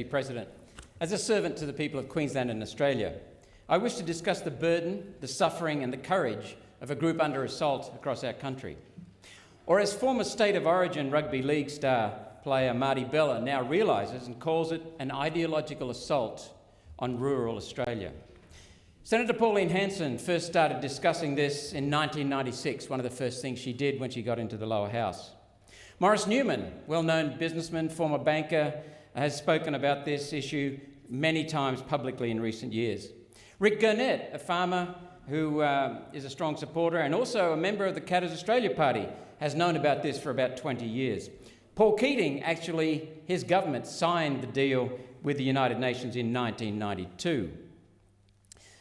President, as a servant to the people of Queensland and Australia, I wish to discuss the burden, the suffering and the courage of a group under assault across our country. Or as former State of Origin rugby league star player Marty Bella now realises and calls it an ideological assault on rural Australia. Senator Pauline Hanson first started discussing this in 1996, one of the first things she did when she got into the lower house. Maurice Newman, well-known businessman, former banker, has spoken about this issue many times publicly in recent years. Rick Gurnett, a farmer who is a strong supporter and also a member of the Katters Australia Party, has known about this for about 20 years. Paul Keating, actually, his government signed the deal with the United Nations in 1992.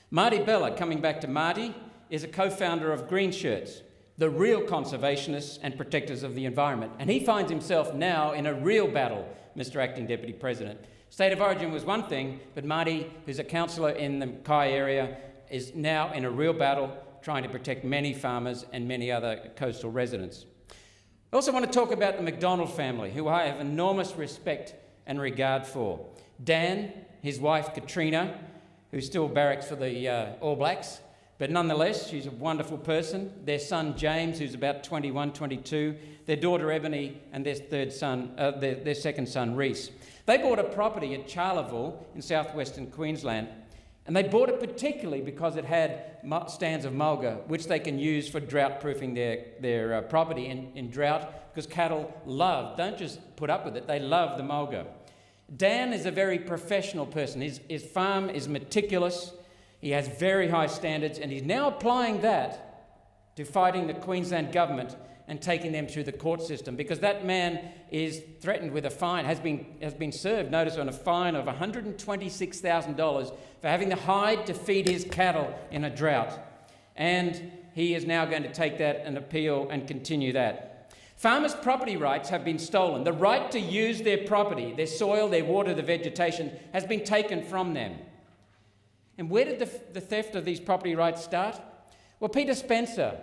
Marty Bella, coming back to Marty, is a co-founder of Green Shirts, the real conservationists and protectors of the environment. And he finds himself now in a real battle, Mr. Acting Deputy President. State of Origin was one thing, but Marty, who's a councillor in the Mackay area, is now in a real battle trying to protect many farmers and many other coastal residents. I also want to talk about the McDonald family, who I have enormous respect and regard for. Dan, his wife Katrina, who still barracks for the All Blacks, but nonetheless, she's a wonderful person. Their son, James, who's about 21, 22, their daughter, Ebony, and their second son, Reese. They bought a property at Charleville in southwestern Queensland, and they bought it particularly because it had stands of mulga, which they can use for drought-proofing their property in drought, because cattle don't just put up with it, they love the mulga. Dan is a very professional person. His farm is meticulous. He has very high standards, and he's now applying that to fighting the Queensland government and taking them through the court system, because that man is threatened with a fine, has been served notice on a fine of $126,000 for having the hide to feed his cattle in a drought. And he is now going to take that and appeal and continue that. Farmers' property rights have been stolen. The right to use their property, their soil, their water, their vegetation, has been taken from them. And where did the theft of these property rights start? Well, Peter Spencer,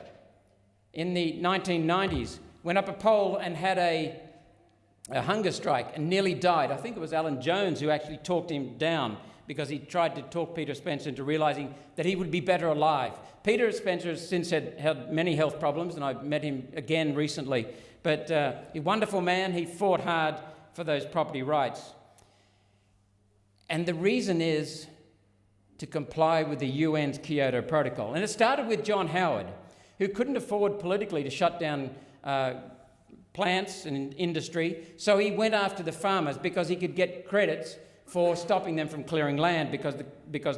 in the 1990s, went up a pole and had a hunger strike and nearly died. I think it was Alan Jones who actually talked him down, because he tried to talk Peter Spencer into realising that he would be better alive. Peter Spencer has since had many health problems, and I've met him again recently. But a wonderful man. He fought hard for those property rights. And the reason is to comply with the UN's Kyoto Protocol. And it started with John Howard, who couldn't afford politically to shut down plants and industry, so he went after the farmers because he could get credits for stopping them from clearing land because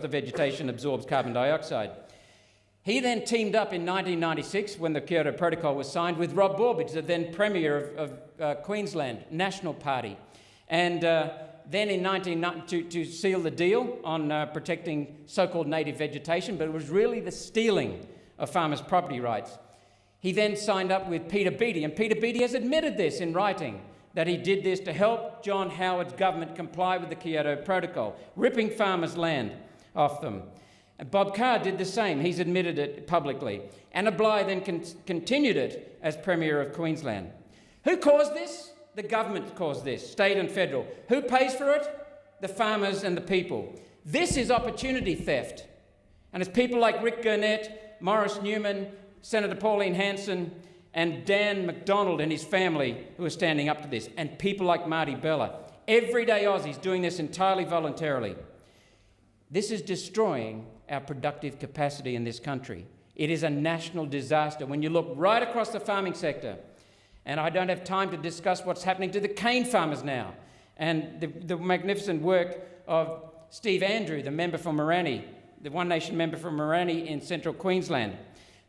the vegetation absorbs carbon dioxide. He then teamed up in 1996, when the Kyoto Protocol was signed, with Rob Borbidge, the then Premier of Queensland National Party. And then in 1990 to seal the deal on protecting so-called native vegetation, but it was really the stealing of farmers' property rights. He then signed up with Peter Beattie, and Peter Beattie has admitted this in writing, that he did this to help John Howard's government comply with the Kyoto Protocol, ripping farmers' land off them. And Bob Carr did the same. He's admitted it publicly. Anna Bligh then continued it as Premier of Queensland. Who caused this? The government caused this, state and federal. Who pays for it? The farmers and the people. This is opportunity theft. And it's people like Rick Gurnett, Maurice Newman, Senator Pauline Hanson, and Dan McDonald and his family who are standing up to this, and people like Marty Bella. Everyday Aussies doing this entirely voluntarily. This is destroying our productive capacity in this country. It is a national disaster. When you look right across the farming sector, and I don't have time to discuss what's happening to the cane farmers now, and the magnificent work of Steve Andrew, the member for Morani, the One Nation member for Morani in central Queensland.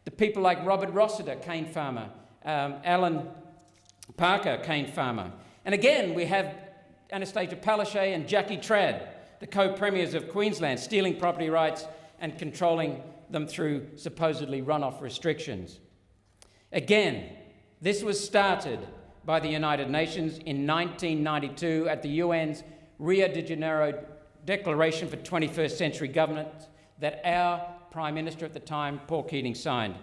The people like Robert Rossiter, cane farmer, Alan Parker, cane farmer. And again, we have Anastasia Palaszczuk and Jackie Trad, the co-premiers of Queensland, stealing property rights and controlling them through supposedly runoff restrictions. Again, this was started by the United Nations in 1992 at the UN's Rio de Janeiro Declaration for 21st Century Governance that our Prime Minister at the time, Paul Keating, signed.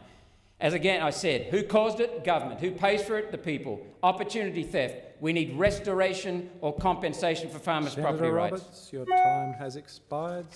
As again I said, who caused it? Government. Who pays for it? The people. Opportunity theft. We need restoration or compensation for farmers' property rights. Senator Roberts, your time has expired.